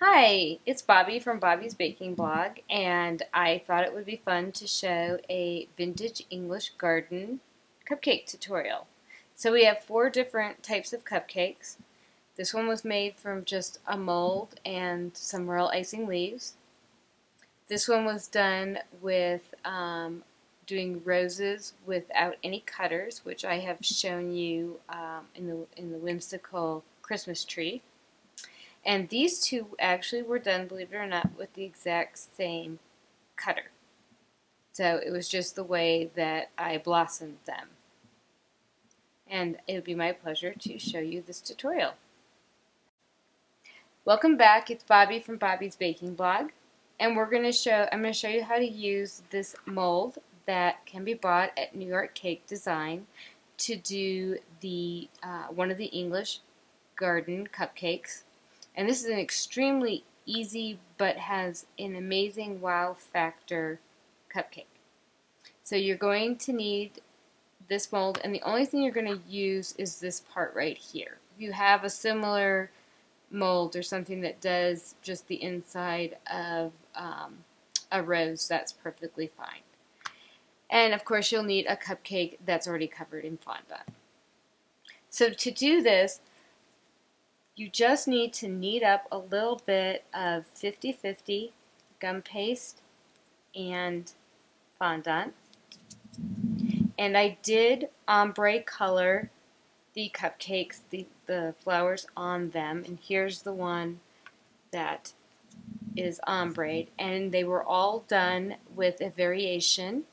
Hi, it's Bobby from Bobby's Baking Blog, and I thought it would be fun to show a vintage English garden cupcake tutorial. So we have 4 different types of cupcakes. This one was made from just a mold and some royal icing leaves. This one was done with doing roses without any cutters, which I have shown you in the whimsical Christmas tree. And these two actually were done, believe it or not, with the exact same cutter. So it was just the way that I blossomed them. And it would be my pleasure to show you this tutorial. Welcome back, it's Bobby from Bobby's Baking Blog. And I'm going to show you how to use this mold that can be bought at New York Cake Design to do the one of the English garden cupcakes. And this is an extremely easy but has an amazing wow factor cupcake. So you're going to need this mold, and the only thing you're going to use is this part right here. If you have a similar mold or something that does just the inside of a rose, that's perfectly fine. And of course you'll need a cupcake that's already covered in fondant. So to do this, you just need to knead up a little bit of 50-50 gum paste and fondant. And I did ombre color the cupcakes, the flowers on them. And here's the one that is ombre. And they were all done with a variation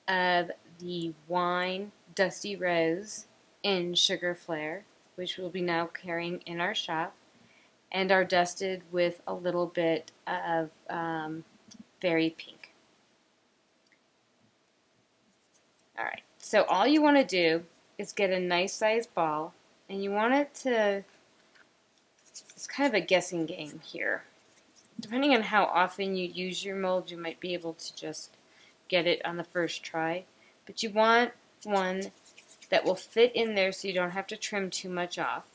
of the wine Dusty Rose in Sugar Flare, which we'll be now carrying in our shop, and are dusted with a little bit of Fairy Pink. Alright, so all you want to do is get a nice sized ball, and you want it to, it's kind of a guessing game here. Depending on how often you use your mold, you might be able to just get it on the first try, but you want one that will fit in there so you don't have to trim too much off.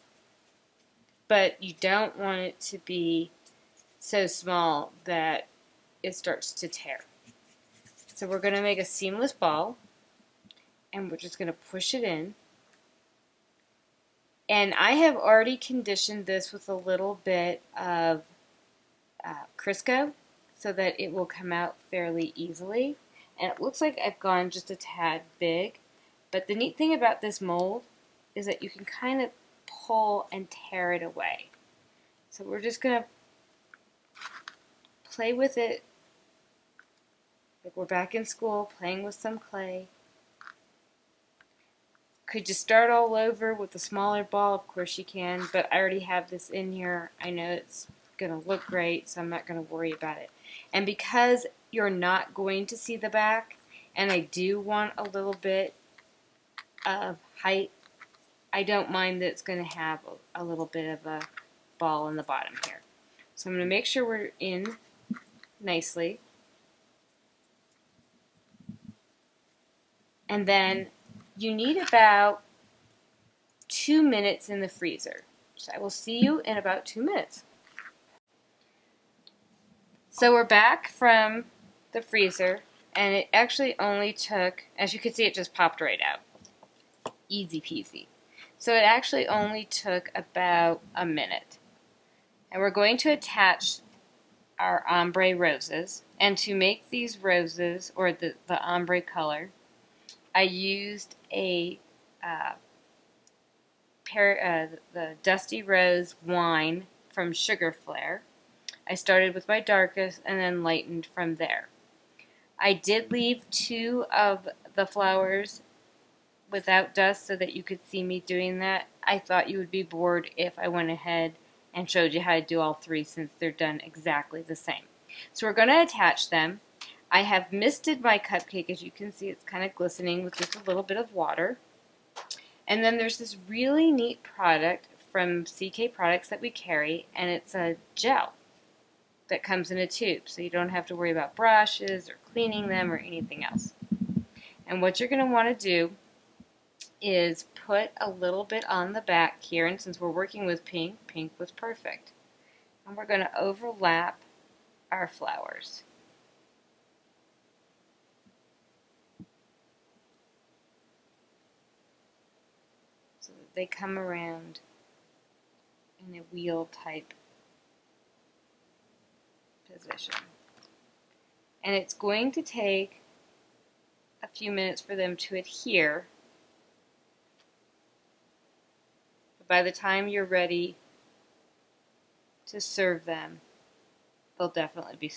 But you don't want it to be so small that it starts to tear. So we're going to make a seamless ball, and we're just going to push it in. And I have already conditioned this with a little bit of Crisco so that it will come out fairly easily. And it looks like I've gone just a tad big. But the neat thing about this mold is that you can kind of pull and tear it away. So we're just going to play with it like we're back in school playing with some clay. Could you start all over with a smaller ball? Of course you can, but I already have this in here. I know it's going to look great, so I'm not going to worry about it. And because you're not going to see the back, and I do want a little bit of height, I don't mind that it's going to have a little bit of a ball in the bottom here. So I'm going to make sure we're in nicely. And then you need about 2 minutes in the freezer. So I will see you in about 2 minutes. So we're back from the freezer, and it actually only took, as you can see, it just popped right out. Easy peasy. So it actually only took about a minute. And we're going to attach our ombre roses. And to make these roses, or the ombre color, I used the Dusty Rose wine from Sugar Flare. I started with my darkest and then lightened from there. I did leave 2 of the flowers without dust so that you could see me doing that. I thought you would be bored if I went ahead and showed you how to do all 3 since they're done exactly the same. So we're going to attach them. I have misted my cupcake. As you can see, it's kind of glistening with just a little bit of water. And then there's this really neat product from CK Products that we carry, and it's a gel that comes in a tube, so you don't have to worry about brushes or cleaning them or anything else. And what you're going to want to do is put a little bit on the back here, and since we're working with pink, pink was perfect. And we're going to overlap our flowers. So that they come around in a wheel type position. And it's going to take a few minutes for them to adhere. But by the time you're ready to serve them, they'll definitely be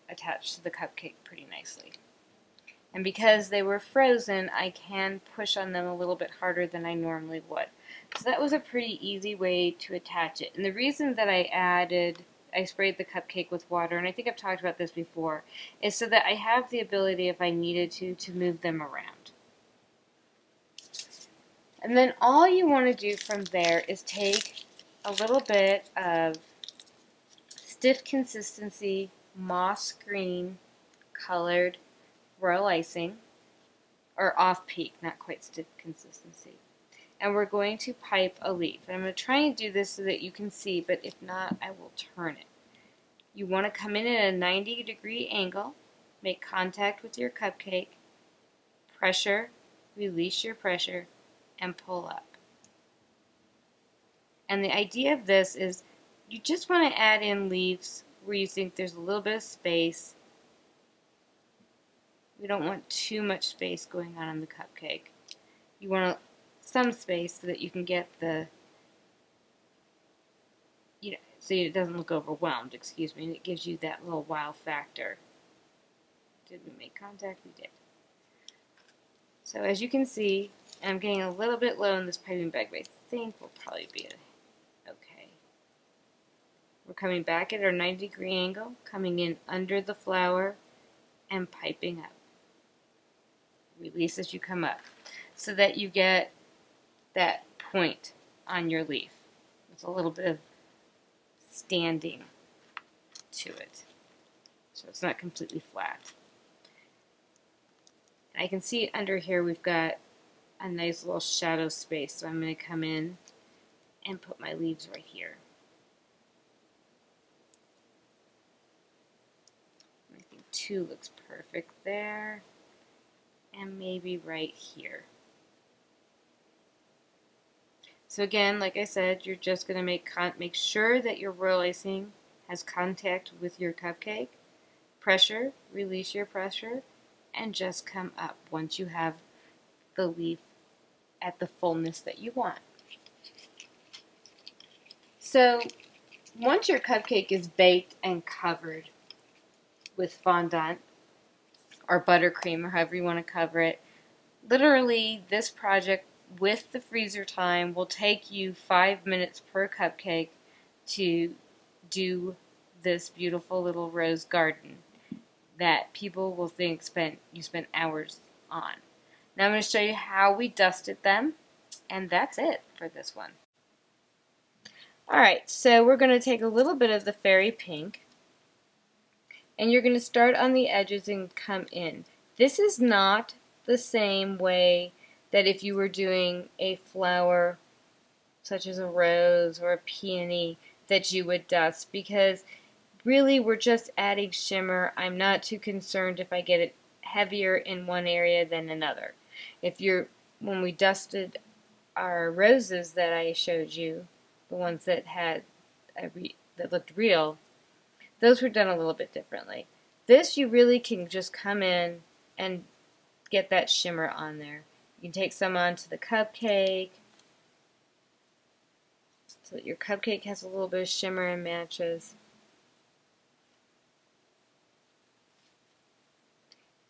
attached to the cupcake pretty nicely. And because they were frozen, I can push on them a little bit harder than I normally would. So that was a pretty easy way to attach it. And the reason that I sprayed the cupcake with water, and I think I've talked about this before, is so that I have the ability, if I needed to move them around. And then all you want to do from there is take a little bit of stiff consistency, moss green colored royal icing, or off peak, not quite stiff consistency. And we're going to pipe a leaf. And I'm going to try and do this so that you can see, but if not, I will turn it. You want to come in at a 90-degree angle, make contact with your cupcake, pressure, release your pressure, and pull up. And the idea of this is you just want to add in leaves where you think there's a little bit of space. We don't want too much space going on in the cupcake. You want some space so that you can get the, so it doesn't look overwhelmed, excuse me, and it gives you that little wow factor. Did we make contact? We did. So as you can see, I'm getting a little bit low in this piping bag, but I think we'll probably be okay. We're coming back at our 90-degree angle, coming in under the flower and piping up. Release as you come up so that you get that point on your leaf with a little bit of standing to it, so it's not completely flat. I can see under here we've got a nice little shadow space, so I'm going to come in and put my leaves right here. I think 2 looks perfect there, and maybe right here. So again, like I said, you're just going to make sure that your royal icing has contact with your cupcake. Pressure, release your pressure, and just come up once you have the leaf at the fullness that you want. So once your cupcake is baked and covered with fondant or buttercream or however you want to cover it, literally this project with the freezer time will take you 5 minutes per cupcake to do this beautiful little rose garden that people will think you spent hours on. Now I'm going to show you how we dusted them, and that's it for this one. Alright, so we're going to take a little bit of the fairy pink, and you're going to start on the edges and come in. This is not the same way that if you were doing a flower such as a rose or a peony that you would dust, because really we're just adding shimmer. I'm not too concerned if I get it heavier in one area than another. When we dusted our roses that I showed you, the ones that had that looked real, those were done a little bit differently. This you really can just come in and get that shimmer on there. You can take some onto the cupcake so that your cupcake has a little bit of shimmer and matches.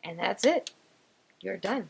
And that's it. You're done.